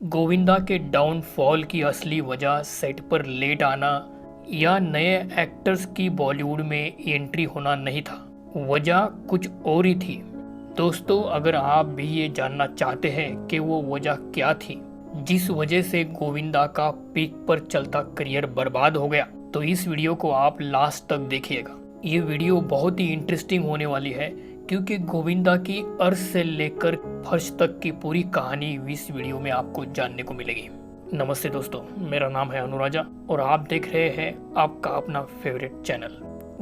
गोविंदा के डाउनफॉल की असली वजह सेट पर लेट आना या नए एक्टर्स की बॉलीवुड में एंट्री होना नहीं था। वजह कुछ और ही थी। दोस्तों, अगर आप भी ये जानना चाहते हैं कि वो वजह क्या थी जिस वजह से गोविंदा का पीक पर चलता करियर बर्बाद हो गया, तो इस वीडियो को आप लास्ट तक देखिएगा। ये वीडियो बहुत ही इंटरेस्टिंग होने वाली है क्योंकि गोविंदा की अर्श से लेकर फर्श तक की पूरी कहानी इस वीडियो में आपको जानने को मिलेगी। नमस्ते दोस्तों, मेरा नाम है अनुराजा और आप देख रहे हैं आपका अपना फेवरेट चैनल।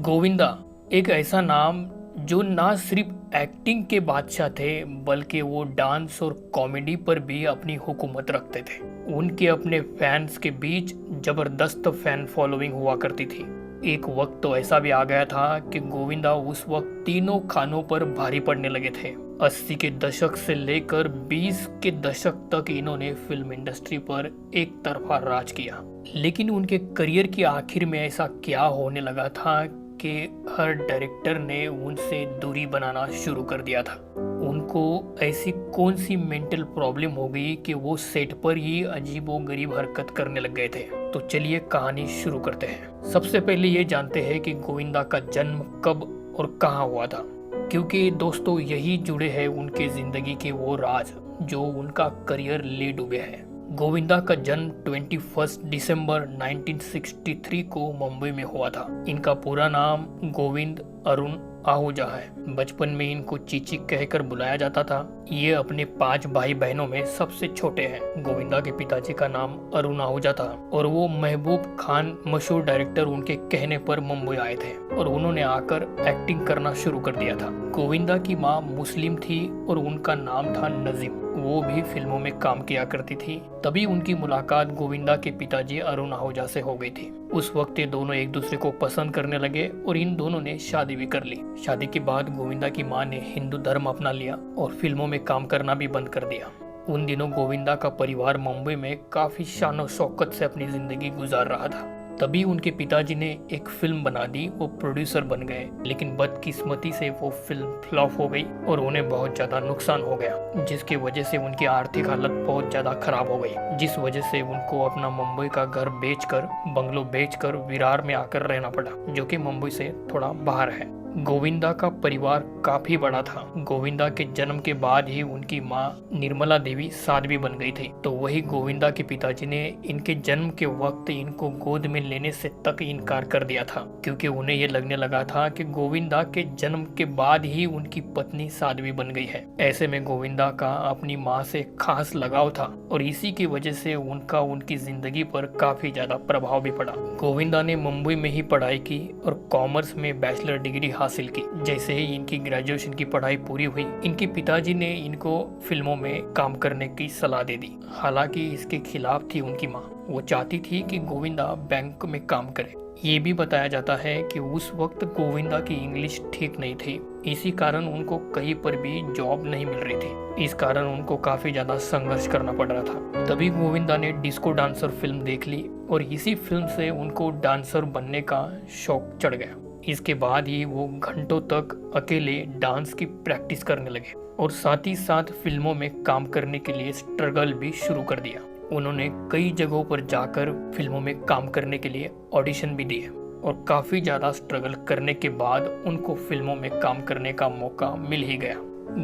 गोविंदा एक ऐसा नाम जो ना सिर्फ एक्टिंग के बादशाह थे बल्कि वो डांस और कॉमेडी पर भी अपनी हुकूमत रखते थे। उनके अपने फैंस के बीच जबरदस्त फैन फॉलोइंग हुआ करती थी। एक वक्त तो ऐसा भी आ गया था कि गोविंदा उस वक्त तीनों खानों पर भारी पड़ने लगे थे। 80 के दशक से लेकर 20 के दशक तक इन्होंने फिल्म इंडस्ट्री पर एक तरफा राज किया। लेकिन उनके करियर की आखिर में ऐसा क्या होने लगा था कि हर डायरेक्टर ने उनसे दूरी बनाना शुरू कर दिया था। उनको ऐसी कौन सी मेंटल प्रॉब्लम हो गई कि वो सेट पर ही अजीबोगरीब हरकत करने लग गए थे। तो चलिए कहानी शुरू करते हैं। सबसे पहले ये जानते हैं कि गोविंदा का जन्म कब और कहाँ हुआ था, क्योंकि दोस्तों यही जुड़े हैं उनके जिंदगी के वो राज जो उनका करियर ले डूबे हैं। गोविंदा का जन्म 21 दिसंबर 1963 को मुंबई में हुआ था। इनका पूरा नाम गोविंद अरुण आहूजा है। बचपन में इनको चीची कहकर बुलाया जाता था। ये अपने 5 भाई बहनों में सबसे छोटे हैं। गोविंदा के पिताजी का नाम अरुण आहूजा था और वो महबूब खान मशहूर डायरेक्टर उनके कहने पर मुंबई आए थे और उन्होंने आकर एक्टिंग करना शुरू कर दिया था। गोविंदा की माँ मुस्लिम थी और उनका नाम था नजीम। वो भी फिल्मों में काम किया करती थी। तभी उनकी मुलाकात गोविंदा के पिताजी अरुण आहूजा से हो गई थी। उस वक्त ये दोनों एक दूसरे को पसंद करने लगे और इन दोनों ने शादी भी कर ली। शादी के बाद गोविंदा की मां ने हिंदू धर्म अपना लिया और फिल्मों में काम करना भी बंद कर दिया। उन दिनों गोविंदा का परिवार मुंबई में काफी शान और शौकत से अपनी जिंदगी गुजार रहा था। तभी उनके पिताजी ने एक फिल्म बना दी, वो प्रोड्यूसर बन गए। लेकिन बदकिस्मती से वो फिल्म फ्लॉप हो गई और उन्हें बहुत ज्यादा नुकसान हो गया, जिसकी वजह से उनकी आर्थिक हालत बहुत ज्यादा खराब हो गई, जिस वजह से उनको अपना मुंबई का घर बेचकर, बंगलो बेचकर विरार में आकर रहना पड़ा, जो कि मुंबई से थोड़ा बाहर है। गोविंदा का परिवार काफी बड़ा था। गोविंदा के जन्म के बाद ही उनकी मां निर्मला देवी साध्वी बन गई थी। तो वही गोविंदा के पिताजी ने इनके जन्म के वक्त इनको गोद में लेने से तक इनकार कर दिया था, क्योंकि उन्हें ये लगने लगा था कि गोविंदा के जन्म के बाद ही उनकी पत्नी साध्वी बन गई है। ऐसे में गोविंदा का अपनी माँ से खास लगाव था और इसी की वजह से उनका उनकी जिंदगी पर काफी ज्यादा प्रभाव भी पड़ा। गोविंदा ने मुंबई में ही पढ़ाई की और कॉमर्स में बैचलर डिग्री हासिल की। जैसे ही इनकी ग्रेजुएशन की पढ़ाई पूरी हुई, इनके पिताजी ने इनको फिल्मों में काम करने की सलाह दे दी। हालांकि इसके खिलाफ थी उनकी माँ। वो चाहती थी कि गोविंदा बैंक में काम करे। ये भी बताया जाता है कि उस वक्त गोविंदा की इंग्लिश ठीक नहीं थी, इसी कारण उनको कहीं पर भी जॉब नहीं मिल रही थी। इस कारण उनको काफी ज्यादा संघर्ष करना पड़ रहा था। तभी गोविंदा ने डिस्को डांसर फिल्म देख ली और इसी फिल्म से उनको डांसर बनने का शौक चढ़ गया। इसके बाद ही वो घंटों तक अकेले डांस की प्रैक्टिस करने लगे और साथ ही साथ फिल्मों में काम करने के लिए स्ट्रगल भी शुरू कर दिया। उन्होंने कई जगहों पर जाकर फिल्मों में काम करने के लिए ऑडिशन भी दिए और काफी ज्यादा स्ट्रगल करने के बाद उनको फिल्मों में काम करने का मौका मिल ही गया।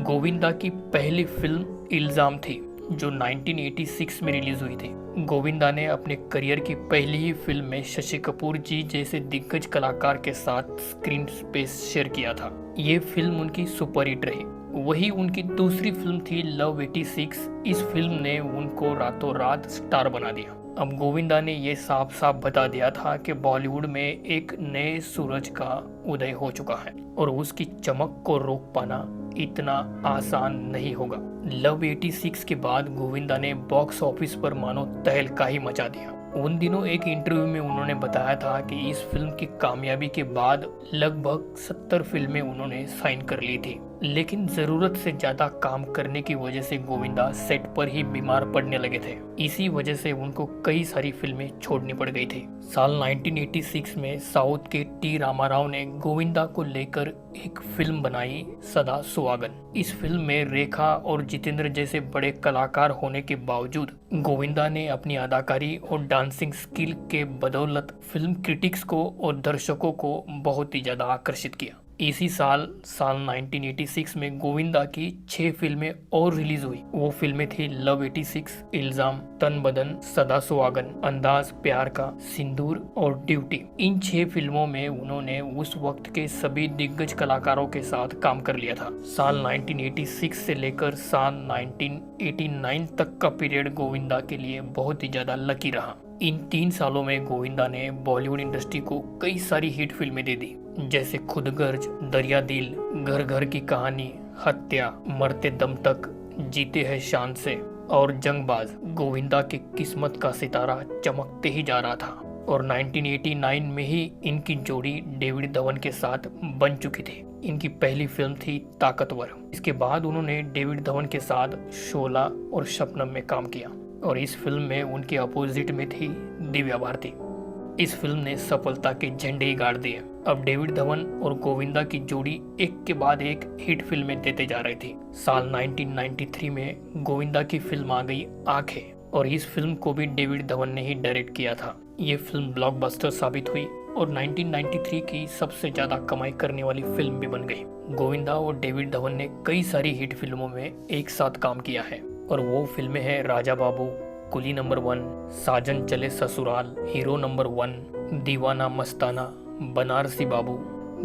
गोविंदा की पहली फिल्म इल्जाम थी, जो 1986 में रिलीज हुई थी। गोविंदा ने अपने करियर की पहली ही फिल्म में शशि कपूर जी जैसे दिग्गज कलाकार के साथ स्क्रीन स्पेस शेयर किया था। ये फिल्म उनकी सुपरहिट रही। वही उनकी दूसरी फिल्म थी लव 86। इस फिल्म ने उनको रातों रात स्टार बना दिया। अब गोविंदा ने ये साफ साफ बता दिया था कि बॉलीवुड में एक नए सूरज का उदय हो चुका है और उसकी चमक को रोक पाना इतना आसान नहीं होगा। लव 86 के बाद गोविंदा ने बॉक्स ऑफिस पर मानो तहलका ही मचा दिया। उन दिनों एक इंटरव्यू में उन्होंने बताया था कि इस फिल्म की कामयाबी के बाद लगभग 70 फिल्में उन्होंने साइन कर ली थी, लेकिन जरूरत से ज्यादा काम करने की वजह से गोविंदा सेट पर ही बीमार पड़ने लगे थे। इसी वजह से उनको कई सारी फिल्में छोड़नी पड़ गई थी। साल 1986 में साउथ के टी रामाराव ने गोविंदा को लेकर एक फिल्म बनाई, सदा सुहागन। इस फिल्म में रेखा और जितेंद्र जैसे बड़े कलाकार होने के बावजूद गोविंदा ने अपनी अदाकारी और डांसिंग स्किल के बदौलत फिल्म क्रिटिक्स को और दर्शकों को बहुत ही ज़्यादा आकर्षित किया। इसी साल 1986 में गोविंदा की 6 फिल्में और रिलीज हुई। वो फिल्में थी लव 86, इल्जाम, तन बदन, सदा सुहागन, अंदाज प्यार का, सिंदूर और ड्यूटी। इन 6 फिल्मों में उन्होंने उस वक्त के सभी दिग्गज कलाकारों के साथ काम कर लिया था। साल 1986 से लेकर साल 1989 तक का पीरियड गोविंदा के लिए बहुत ही ज्यादा लकी रहा। इन 3 सालों में गोविंदा ने बॉलीवुड इंडस्ट्री को कई सारी हिट फिल्में दे दी, जैसे खुदगर्ज, दरिया दिल, घर घर की कहानी, हत्या, मरते दम तक, जीते हैं शान से और जंगबाज। गोविंदा की किस्मत का सितारा चमकते ही जा रहा था और 1989 में ही इनकी जोड़ी डेविड धवन के साथ बन चुकी थी। इनकी पहली फिल्म थी ताकतवर। इसके बाद उन्होंने डेविड धवन के साथ शोला और शबनम में काम किया और इस फिल्म में उनके अपोजिट में थी दिव्या भारती। इस फिल्म ने सफलता के झंडे ही गाड़ दिए। अब डेविड धवन और गोविंदा की जोड़ी एक के बाद एक हिट फिल्में देते जा रही थी। साल 1993 में गोविंदा की फिल्म आ गई आंखें और इस फिल्म को भी डेविड धवन ने ही डायरेक्ट किया था। ये फिल्म ब्लॉकबस्टर साबित हुई और 1993 की सबसे ज्यादा कमाई करने वाली फिल्म भी बन गई। गोविंदा और डेविड धवन ने कई सारी हिट फिल्मों में एक साथ काम किया है और वो फिल्में हैं राजा बाबू, कुली नंबर 1, साजन चले ससुराल, हीरो नंबर 1, दीवाना मस्ताना, बनारसी बाबू,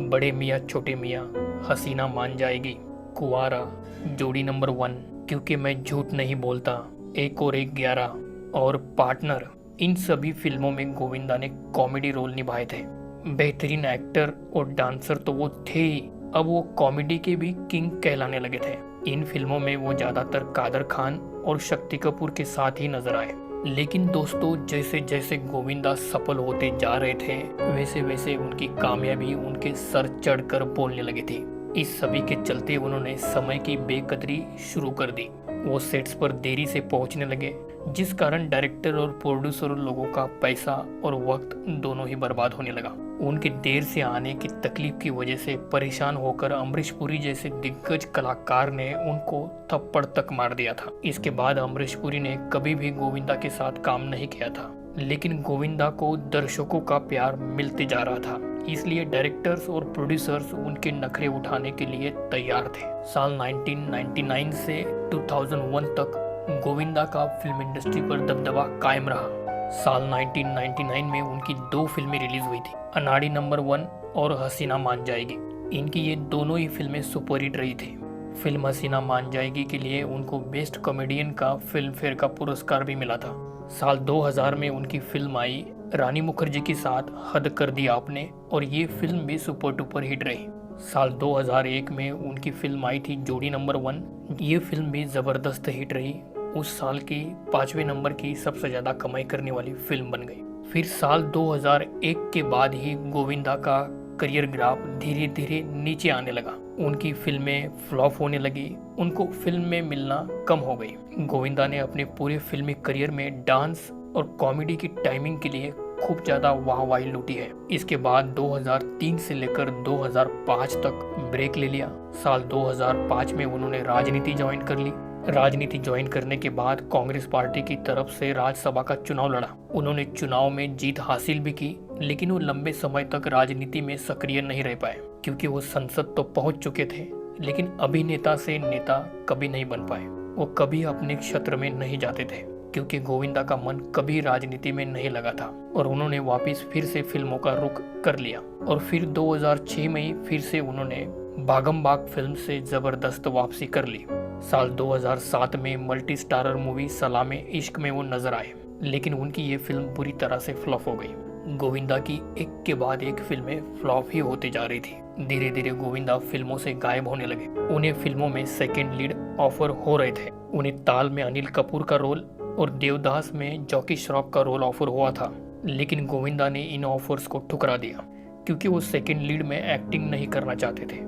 बड़े मियाँ छोटे मियाँ, हसीना मान जाएगी, कुंवारा, जोड़ी नंबर 1, क्योंकि मैं झूठ नहीं बोलता, एक और एक 11 और पार्टनर। इन सभी फिल्मों में गोविंदा ने कॉमेडी रोल निभाए थे। बेहतरीन एक्टर और डांसर तो वो थे ही, अब वो कॉमेडी के भी किंग कहलाने लगे थे। इन फिल्मों में वो ज्यादातर कादर खान और शक्ति कपूर के साथ ही नजर आए। लेकिन दोस्तों, जैसे जैसे गोविंदा सफल होते जा रहे थे वैसे वैसे उनकी कामयाबी उनके सर चढ़कर बोलने लगी थी। इस सभी के चलते उन्होंने समय की बेकदरी शुरू कर दी। वो सेट्स पर देरी से पहुंचने लगे, जिस कारण डायरेक्टर और प्रोड्यूसर लोगों का पैसा और वक्त दोनों ही बर्बाद होने लगा। उनके देर से आने की तकलीफ की वजह से परेशान होकर अमरीश पुरी जैसे दिग्गज कलाकार ने उनको थप्पड़ तक मार दिया था। इसके बाद अमरीश पुरी ने कभी भी गोविंदा के साथ काम नहीं किया था, लेकिन गोविंदा को दर्शकों का प्यार मिलते जा रहा था, इसलिए डायरेक्टर्स और प्रोड्यूसर्स उनके नखरे उठाने के लिए तैयार थे। साल 1999 से 2001 तक गोविंदा का फिल्म इंडस्ट्री पर दबदबा कायम रहा। साल 1999 में उनकी 2 फिल्में रिलीज हुई थी, अनाड़ी नंबर 1 और हसीना मान जाएगी। इनकी ये दोनों ही फिल्में सुपरहिट रही थी। फिल्म हसीना मान जाएगी के लिए उनको बेस्ट कॉमेडियन का फिल्म फेयर का पुरस्कार भी मिला था। साल 2000 में उनकी फिल्म आई रानी मुखर्जी के साथ हद कर दी आपने और ये फिल्म भी सुपर डुपर हिट रही। साल 2001 में उनकी फिल्म आई थी जोड़ी नंबर 1। ये फिल्म भी जबरदस्त हिट रही, उस साल की 5वें नंबर की सबसे ज्यादा कमाई करने वाली फिल्म बन गई। फिर साल 2001 के बाद ही गोविंदा का करियर ग्राफ धीरे धीरे नीचे आने लगा। उनकी फिल्में फ्लॉप होने लगी, उनको फिल्म में मिलना कम हो गई। गोविंदा ने अपने पूरे फिल्मी करियर में डांस और कॉमेडी की टाइमिंग के लिए खूब ज्यादा वाहवाही लूटी है। इसके बाद 2003 से लेकर 2005 तक ब्रेक ले लिया। साल 2005 में उन्होंने राजनीति ज्वाइन कर ली। राजनीति ज्वाइन करने के बाद कांग्रेस पार्टी की तरफ से राज्यसभा का चुनाव लड़ा। उन्होंने चुनाव में जीत हासिल भी की, लेकिन वो लंबे समय तक राजनीति में सक्रिय नहीं रह पाए, क्योंकि वो संसद तो पहुंच चुके थे, लेकिन अभिनेता से नेता कभी नहीं बन पाए। वो कभी अपने क्षेत्र में नहीं जाते थे, क्योंकि गोविंदा का मन कभी राजनीति में नहीं लगा था और उन्होंने वापस फिर से फिल्मों का रुख कर लिया। और फिर 2006 में ही फिर से उन्होंने भागम भाग फिल्म से जबरदस्त वापसी कर ली। साल 2007 में मल्टी स्टारर मूवी सलामे इश्क में वो नजर आए, लेकिन उनकी ये फिल्म बुरी तरह से फ्लॉप हो गई। गोविंदा की एक के बाद एक फिल्में फ्लॉप ही होती जा रही थी। धीरे धीरे गोविंदा फिल्मों से गायब होने लगे। उन्हें फिल्मों में सेकंड लीड ऑफर हो रहे थे। उन्हें ताल में अनिल कपूर का रोल और देवदास में जॉकी श्रॉफ का रोल ऑफर हुआ था, लेकिन गोविंदा ने इन ऑफर्स को ठुकरा दिया, क्योंकि वो सेकंड लीड में एक्टिंग नहीं करना चाहते थे।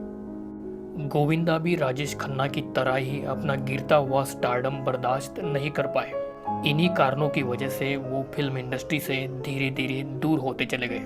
गोविंदा भी राजेश खन्ना की तरह ही अपना गिरता हुआ स्टारडम बर्दाश्त नहीं कर पाए। इन्हीं कारणों की वजह से वो फिल्म इंडस्ट्री से धीरे धीरे दूर होते चले गए।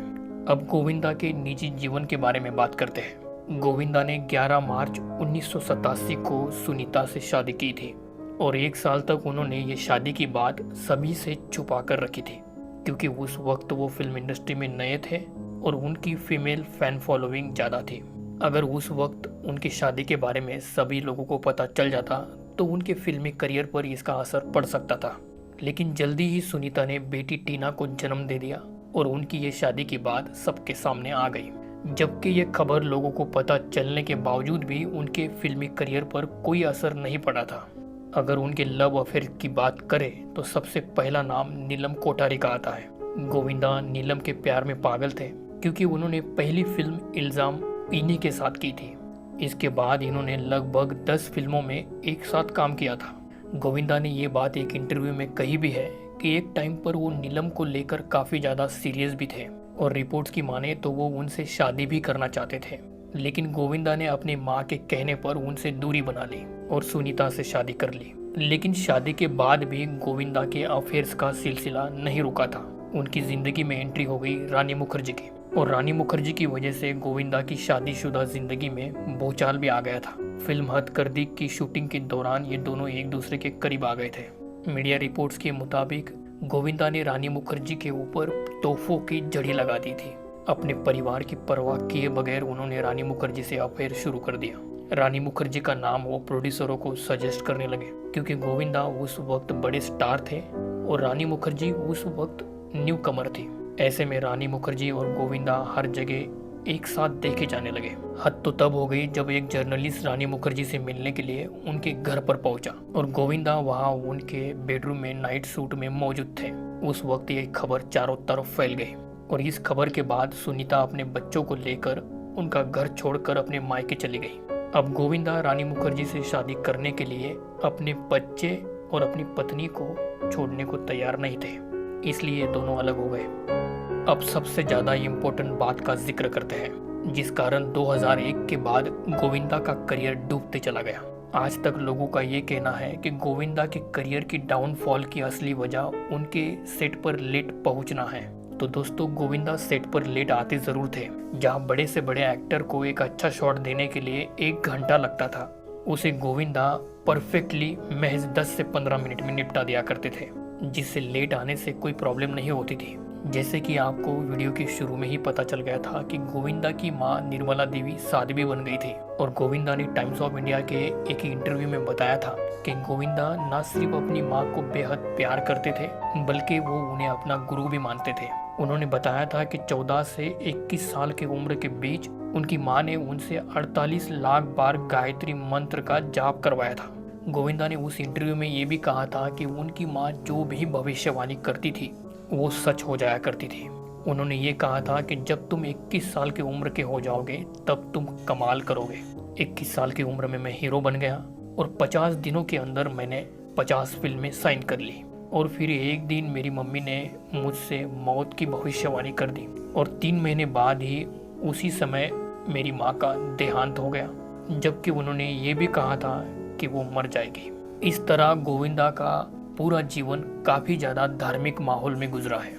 अब गोविंदा के निजी जीवन के बारे में बात करते हैं। गोविंदा ने 11 मार्च 1987 को सुनीता से शादी की थी। और 1 साल तक उन्होंने ये शादी की बात सभी से छुपा कर रखी थी, क्योंकि उस वक्त वो फिल्म इंडस्ट्री में नए थे और उनकी फीमेल फैन फॉलोइंग ज़्यादा थी। अगर उस वक्त उनकी शादी के बारे में सभी लोगों को पता चल जाता तो उनके फिल्मी करियर पर इसका असर पड़ सकता था। लेकिन जल्दी ही सुनीता ने बेटी टीना को जन्म दे दिया और उनकी ये शादी की बात सबके सामने आ गई। जबकि ये खबर लोगों को पता चलने के बावजूद भी उनके फिल्मी करियर पर कोई असर नहीं पड़ा था। अगर उनके लव अफेयर की बात करें तो सबसे पहला नाम नीलम कोठारी का आता है। गोविंदा नीलम के प्यार में पागल थे, क्योंकि उन्होंने पहली फिल्म इल्ज़ाम इन्हीं के साथ की थी। इसके बाद इन्होंने लगभग 10 फिल्मों में एक साथ काम किया था। गोविंदा ने ये बात एक इंटरव्यू में कही भी है कि एक टाइम पर वो नीलम को लेकर काफ़ी ज़्यादा सीरियस भी थे और रिपोर्ट्स की माने तो वो उनसे शादी भी करना चाहते थे। लेकिन गोविंदा ने अपनी माँ के कहने पर उनसे दूरी बना ली और सुनीता से शादी कर ली। लेकिन शादी के बाद भी गोविंदा के अफेयर्स का सिलसिला नहीं रुका था। उनकी ज़िंदगी में एंट्री हो गई रानी मुखर्जी की, और रानी मुखर्जी की वजह से गोविंदा की शादीशुदा जिंदगी में भूचाल भी आ गया था। फिल्म हद कर दी की शूटिंग के दौरान ये दोनों एक दूसरे के करीब आ गए थे। मीडिया रिपोर्ट्स के मुताबिक गोविंदा ने रानी मुखर्जी के ऊपर तोहफों की झड़ी लगा दी थी। अपने परिवार की परवाह किए बगैर उन्होंने रानी मुखर्जी से अफेयर शुरू कर दिया। रानी मुखर्जी का नाम वो प्रोड्यूसरों को सजेस्ट करने लगे, क्योंकि गोविंदा उस वक्त बड़े स्टार थे और रानी मुखर्जी उस वक्त न्यू कमर थी। ऐसे में रानी मुखर्जी और गोविंदा हर जगह एक साथ देखे जाने लगे। हद तो तब हो गई जब एक जर्नलिस्ट रानी मुखर्जी से मिलने के लिए उनके घर पर पहुंचा और गोविंदा वहां उनके बेडरूम में नाइट सूट में मौजूद थे। उस वक्त ये खबर चारों तरफ फैल गई और इस खबर के बाद सुनीता अपने बच्चों को लेकर उनका घर छोड़कर अपने मायके चली गई। अब गोविंदा रानी मुखर्जी से शादी करने के लिए अपने बच्चे और अपनी पत्नी को छोड़ने को तैयार नहीं थे, इसलिए दोनों अलग हो गए। अब सबसे ज़्यादा इम्पोर्टेंट बात का जिक्र करते हैं, जिस कारण 2001 के बाद गोविंदा का करियर डूबते चला गया। आज तक लोगों का ये कहना है कि गोविंदा के करियर की डाउनफॉल की असली वजह उनके सेट पर लेट पहुंचना है। तो दोस्तों, गोविंदा सेट पर लेट आते ज़रूर थे। जहां बड़े से बड़े एक्टर को एक अच्छा शॉट देने के लिए 1 घंटा लगता था, उसे गोविंदा परफेक्टली महज 10 से 15 मिनट में निपटा दिया करते थे, जिससे लेट आने से कोई प्रॉब्लम नहीं होती थी। जैसे कि आपको वीडियो के शुरू में ही पता चल गया था कि गोविंदा की मां निर्मला देवी साध्वी बन गई थी, और गोविंदा ने टाइम्स ऑफ इंडिया के एक इंटरव्यू में बताया था कि गोविंदा न सिर्फ अपनी मां को बेहद प्यार करते थे, बल्कि वो उन्हें अपना गुरु भी मानते थे। उन्होंने बताया था कि 14 से 21 साल की उम्र के बीच उनकी मां ने उनसे 48 लाख बार गायत्री मंत्र का जाप करवाया था। गोविंदा ने उस इंटरव्यू में ये भी कहा था कि उनकी मां जो भी भविष्यवाणी करती थी वो सच हो जाया करती थी। उन्होंने ये कहा था कि जब तुम 21 साल की उम्र के हो जाओगे तब तुम कमाल करोगे। 21 साल की उम्र में मैं हीरो बन गया और 50 दिनों के अंदर मैंने 50 फिल्में साइन कर ली, और फिर एक दिन मेरी मम्मी ने मुझसे मौत की भविष्यवाणी कर दी और 3 महीने बाद ही उसी समय मेरी माँ का देहांत हो गया, जबकि उन्होंने ये भी कहा था कि वो मर जाएगी। इस तरह गोविंदा का पूरा जीवन काफ़ी ज़्यादा धार्मिक माहौल में गुजरा है।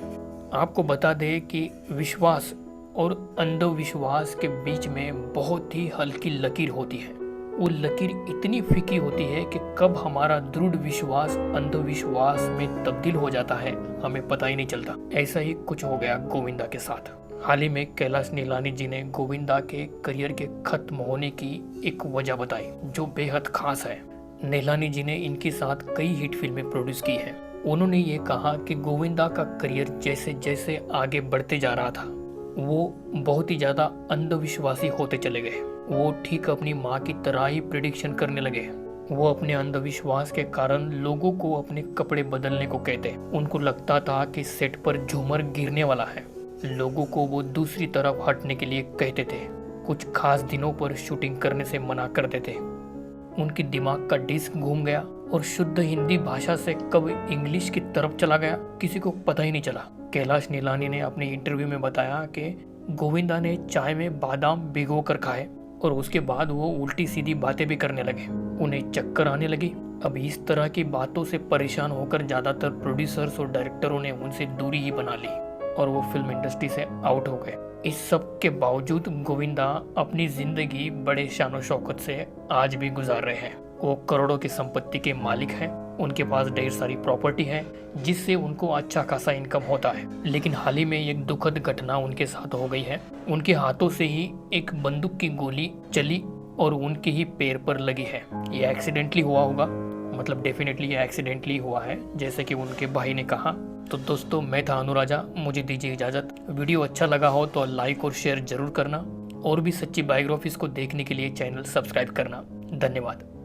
आपको बता दें कि विश्वास और अंधविश्वास के बीच में बहुत ही हल्की लकीर होती है। वो लकीर इतनी फीकी होती है कि कब हमारा दृढ़ विश्वास अंधविश्वास में तब्दील हो जाता है हमें पता ही नहीं चलता। ऐसा ही कुछ हो गया गोविंदा के साथ। हाल ही में कैलाश नीलानी जी ने गोविंदा के करियर के खत्म होने की एक वजह बताई जो बेहद खास है। नीलानी जी ने इनके साथ कई हिट फिल्में प्रोड्यूस की हैं। उन्होंने ये कहा कि गोविंदा का करियर जैसे जैसे आगे बढ़ते जा रहा था वो बहुत ही ज़्यादा अंधविश्वासी होते चले गए। वो ठीक अपनी माँ की तरह ही प्रिडिक्शन करने लगे। वो अपने अंधविश्वास के कारण लोगों को अपने कपड़े बदलने को कहते। उनको लगता था कि सेट पर झूमर गिरने वाला है, लोगों को वो दूसरी तरफ हटने के लिए कहते थे। कुछ खास दिनों पर शूटिंग करने से मना करते थे। उनके दिमाग का डिस्क घूम गया और शुद्ध हिंदी भाषा से कब इंग्लिश की तरफ चला गया किसी को पता ही नहीं चला। कैलाश नीलानी ने अपने इंटरव्यू में बताया कि गोविंदा ने चाय में बादाम भिगो कर खाए और उसके बाद वो उल्टी सीधी बातें भी करने लगे, उन्हें चक्कर आने लगी। अब इस तरह की बातों से परेशान होकर ज़्यादातर प्रोड्यूसर्स और डायरेक्टरों ने उनसे दूरी ही बना ली और वो फिल्म इंडस्ट्री से आउट हो गए। इस सब के बावजूद गोविंदा अपनी जिंदगी बड़े शानो शौकत से आज भी गुजार रहे हैं। वो करोड़ों की संपत्ति के मालिक हैं, उनके पास ढेर सारी प्रॉपर्टी है जिससे उनको अच्छा खासा इनकम होता है। लेकिन हाल ही में एक दुखद घटना उनके साथ हो गई है। उनके हाथों से ही एक बंदूक की गोली चली और उनके ही पैर पर लगी है। ये एक्सीडेंटली हुआ होगा, मतलब डेफिनेटली ये एक्सीडेंटली हुआ है, जैसे कि उनके भाई ने कहा। तो दोस्तों, मैं था अनुराजा, मुझे दीजिए इजाज़त। वीडियो अच्छा लगा हो तो लाइक और शेयर जरूर करना, और भी सच्ची बायोग्राफीज को देखने के लिए चैनल सब्सक्राइब करना। धन्यवाद।